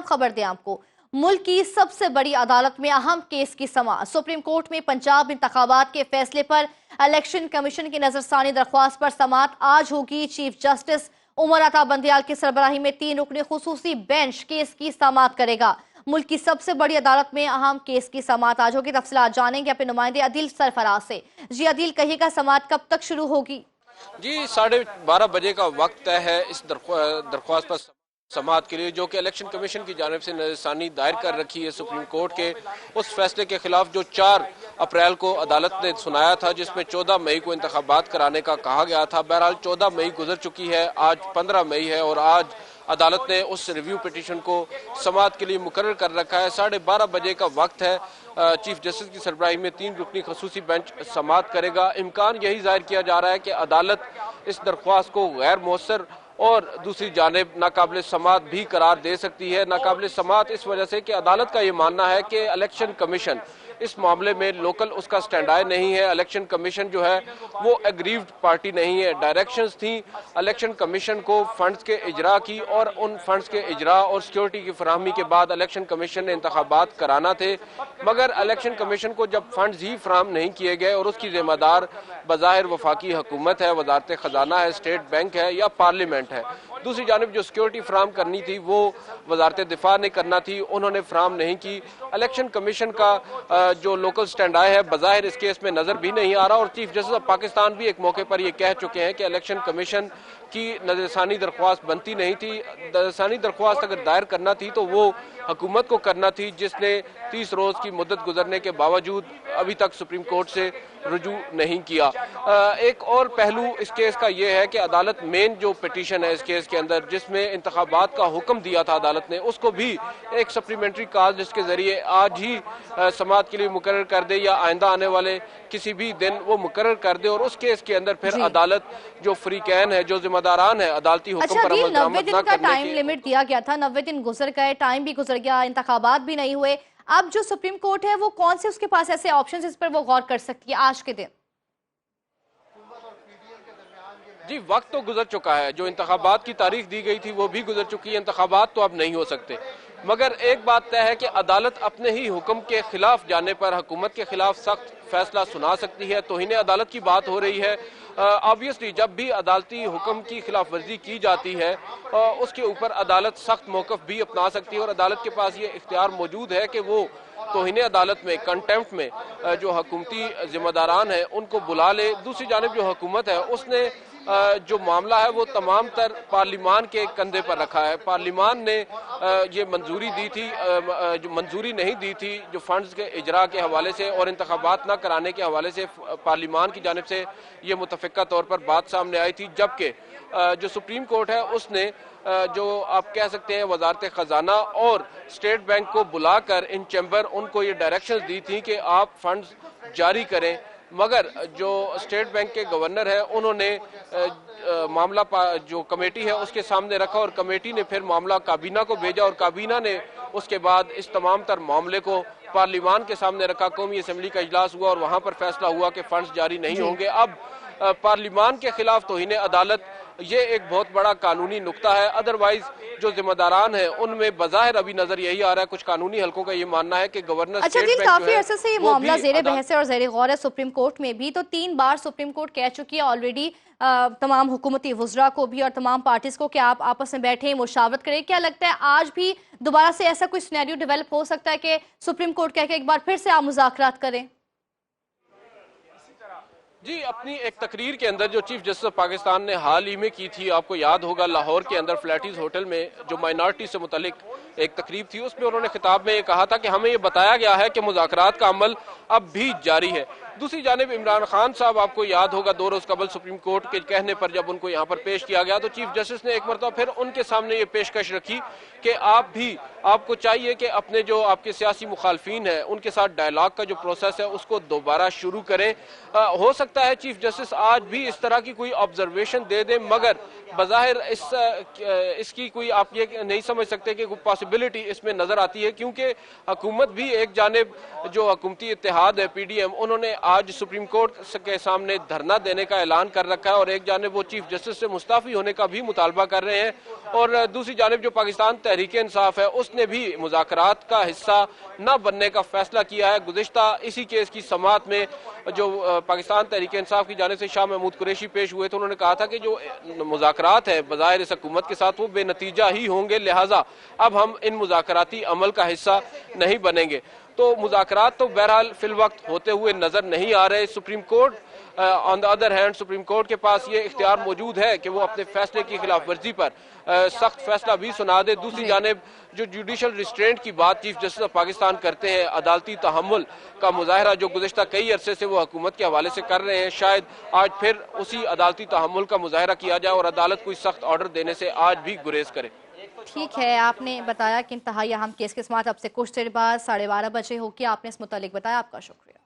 अहम खबर दें आपको, मुल्क की सबसे बड़ी अदालत में अहम केस की समाअत। सुप्रीम कोर्ट में पंजाब इंतखाबात के फैसले पर इलेक्शन कमीशन की नजरसानी दरख्वास्त पर समाअत आज होगी। चीफ जस्टिस उमर अता बंदियाल की सरबराही में 3 रुकनी खुसूसी बेंच केस की समाअत करेगा। मुल्क की सबसे बड़ी अदालत में अहम केस की समाअत आज होगी। तफसीलात जानेंगे अपने नुमाइंदे अदील सरफराज से। जी अदील, कहिएगा समाअत कब तक शुरू होगी? जी 12:30 बजे का वक्त तय है इस दरख्वास्त पर समाअत के लिए, जो कि इलेक्शन कमीशन की जानिब से नजरसानी दायर कर रखी है सुप्रीम कोर्ट के उस फैसले के खिलाफ जो 4 अप्रैल को अदालत ने सुनाया था, जिसमें 14 मई को इंतखाबात कराने का कहा गया था। बहरहाल 14 मई गुजर चुकी है, आज 15 मई है और आज अदालत ने उस रिव्यू पिटीशन को समाअत के लिए मुकर्रर कर रखा है। 12:30 बजे का वक्त है। चीफ जस्टिस की सरबराही में 3 रुकनी खसूसी बेंच समाअत करेगा। इम्कान यही जाहिर किया जा रहा है कि अदालत इस दरख्वास्त को गैर मौसर और दूसरी जानिब नाकाबिल समाअत भी करार दे सकती है। नाकाबिल समाअत इस वजह से कि अदालत का ये मानना है कि इलेक्शन कमीशन इस मामले में लोकल उसका स्टैंड आए नहीं है। इलेक्शन कमीशन जो है वो एग्रीव्ड पार्टी नहीं है। डायरेक्शंस थी इलेक्शन कमीशन को फंड्स के इजरा की, और उन फंड्स के इजरा और सिक्योरिटी की फराहमी के बाद इलेक्शन कमीशन ने इंतखाबात कराना थे, मगर इलेक्शन कमीशन को जब फंड्स ही फराहम नहीं किए गए और उसकी जिम्मेदार बज़ाहिर वफाकी हुकूमत है, वजारत खजाना है, स्टेट बैंक है या पार्लियामेंट है। दूसरी जानिब जो सिक्योरिटी फराहम करनी थी वो वजारत दिफा ने करना थी, उन्होंने फराहम नहीं की। इलेक्शन कमीशन का जो लोकल स्टैंड आए है बज़ाहिर इस केस में नजर भी नहीं आ रहा, और चीफ जस्टिस ऑफ पाकिस्तान भी एक मौके पर यह कह चुके हैं कि इलेक्शन कमीशन की नजरसानी दरख्वास्त बनती नहीं थी। नजरसानी दरख्वास्त अगर दायर करना थी तो वो हुकूमत को करना थी, जिसने 30 रोज की मुद्दत गुजरने के बावजूद अभी तक सुप्रीम कोर्ट से रुजू नहीं किया। एक और पहलू इस केस का यह है कि अदालत मेन जो पिटीशन है इस केस के अंदर, जिसमें इंतखाबात का हुक्म दिया था अदालत ने, उसको भी एक सप्लीमेंट्री कॉज जिसके जरिए आज ही समाअत के लिए मुकर्रर कर दे या आइंदा आने वाले किसी भी दिन वो मुकर्रर कर दे, और उस केस के अंदर फिर अदालत जो फ्रीकैन है, जो जिम्मेदारान है अदालती हुक्म पर अमल दरामद न करने टाइम लिमिट दिया गया था, 90 दिन गुजर गए, टाइम भी गुजर गया, इंतखाबात भी नहीं हुए। अब जो सुप्रीम कोर्ट है वो कौन से उसके पास ऐसे ऑप्शंस इस पर वो गौर कर सकती है आज के दिन? जी वक्त तो गुजर चुका है, जो इंतखाबात की तारीख दी गई थी वो भी गुजर चुकी है। इंतखाबात तो अब नहीं हो सकते, मगर एक बात तय है कि अदालत अपने ही हुक्म के खिलाफ जाने पर हुकूमत के खिलाफ सख्त फैसला सुना सकती है। तौहीन अदालत की बात हो रही है। ऑब्वियसली जब भी अदालती हुक्म की खिलाफ वर्जी की जाती है उसके ऊपर अदालत सख्त मौक़िफ़ भी अपना सकती है, और अदालत के पास ये इख्तियार मौजूद है कि वो तौहीन अदालत में कंटेम्प्ट में जो हुकूमती जिम्मेदारान हैं उनको बुला ले। दूसरी जानिब जो हुकूमत है उसने जो मामला है वो तमाम तर पार्लिमान के कंधे पर रखा है। पार्लिमान ने ये मंजूरी दी थी, जो मंजूरी नहीं दी थी जो फंड्स के इजरा के हवाले से और इंतखाबात न कराने के हवाले से पार्लिमान की जानिब से ये मुतफ़िक़ा तौर पर बात सामने आई थी, जबकि जो सुप्रीम कोर्ट है उसने जो आप कह सकते हैं वजारत खजाना और स्टेट बैंक को बुलाकर इन चैम्बर उनको ये डायरेक्शंस दी थी कि आप फंड्स जारी करें, मगर जो स्टेट बैंक के गवर्नर है उन्होंने मामला जो कमेटी है उसके सामने रखा, और कमेटी ने फिर मामला काबीना को भेजा, और काबीना ने उसके बाद इस तमाम तर मामले को पार्लिमान के सामने रखा। कौमी असम्बली का इजलास हुआ और वहां पर फैसला हुआ कि फंड्स जारी नहीं होंगे। अब पार्लिमान के खिलाफ तौहीन अदालत ये एक बहुत बड़ा कानूनी नुक्ता है। अदरवाइज जो जिम्मेदारान हैं उनमें बज़ाहिर अभी नजर यही आ रहा है, कुछ कानूनी हलकों का ये मानना है कि गवर्नर काफी अरसे से ये मामला ज़ेरे बहस है और ज़ेरे गौर है सुप्रीम कोर्ट में भी। तो 3 बार सुप्रीम कोर्ट कह चुकी है ऑलरेडी तमाम हुकूमती वुज़रा को भी और तमाम पार्टीज को कि आप आपस में बैठे मुशावरत करें। क्या लगता है आज भी दोबारा से ऐसा कोई सिनेरियो डेवलप हो सकता है कि सुप्रीम कोर्ट कह के एक बार फिर से आप मुज़ाकरात करें? जी अपनी एक तकरीर के अंदर जो चीफ जस्टिस ऑफ पाकिस्तान ने हाल ही में की थी, आपको याद होगा लाहौर के अंदर फ्लैटीज होटल में जो माइनॉरिटी से मुतलिक एक तकरीब थी, उसमें उन्होंने खिताब में ये कहा था कि हमें ये बताया गया है कि मुज़ाकरात का अमल अब भी जारी है। दूसरी जानिब इमरान खान साहब आपको याद होगा 2 रोज कबल सुप्रीम कोर्ट के कहने पर जब उनको यहाँ पर पेश किया गया तो चीफ जस्टिस ने एक मरतबा फिर उनके सामने ये पेशकश रखी कि आपको चाहिए कि अपने जो आपके सियासी मुखालफीन हैं उनके साथ डायलॉग का जो प्रोसेस है उसको दोबारा शुरू करें। हो सकता है चीफ जस्टिस आज भी इस तरह की कोई ऑब्जर्वेशन दे दें, मगर बज़ाहिर इसकी कोई आप ये नहीं समझ सकते कि कोई पॉसिबिलिटी इसमें नजर आती है, क्योंकि हुकूमत भी एक जानिब जो हुकूमती इत्तेहाद है PDM उन्होंने आज सुप्रीम कोर्ट के सामने धरना देने का ऐलान कर रखा है, और एक जानिब वो चीफ जस्टिस से मुस्ताफी होने का भी मुतालबा कर रहे हैं, और दूसरी जानिब जो पाकिस्तान तहरीक इंसाफ है उसने भी मुज़ाकरात का हिस्सा न बनने का फैसला किया है। गुज़िश्ता इसी केस की समाअत में जो पाकिस्तान तहरीक इंसाफ की जानिब से शाह महमूद कुरैशी पेश हुए थे, उन्होंने कहा था कि जो मुज़ाकरात है बज़ाहिर इस हुकूमत के साथ वो बेनतीजा ही होंगे, लिहाजा अब हम इन मुज़ाकराती अमल का हिस्सा नहीं बनेंगे। तो मुज़ाकरात तो बहरहाल फिल वक्त होते हुए नजर नहीं आ रहे। Supreme court on the other hand, supreme court के पास ये इख्तियार मौजूद है कि वो अपने फैसले की खिलाफ वर्जी पर सख्त फैसला भी सुना दे। दूसरी जानिब जो जुडिशल रिस्ट्रेंट की बात चीफ जस्टिस ऑफ पाकिस्तान करते हैं, अदालती तहम्मुल का मुजाहरा जो गुज़िश्ता कई अरसे से वो हुकूमत के हवाले से कर रहे हैं, शायद आज फिर उसी अदालती तहम्मुल का मुजाहरा किया जाए और अदालत कोई सख्त ऑर्डर देने से आज भी गुरेज करे। ठीक है, आपने बताया कि इंतहाई अहम केस के समाअत अब से कुछ देर बाद 12:30 बजे होगी। आपने इस मुतालिक बताया, आपका शुक्रिया।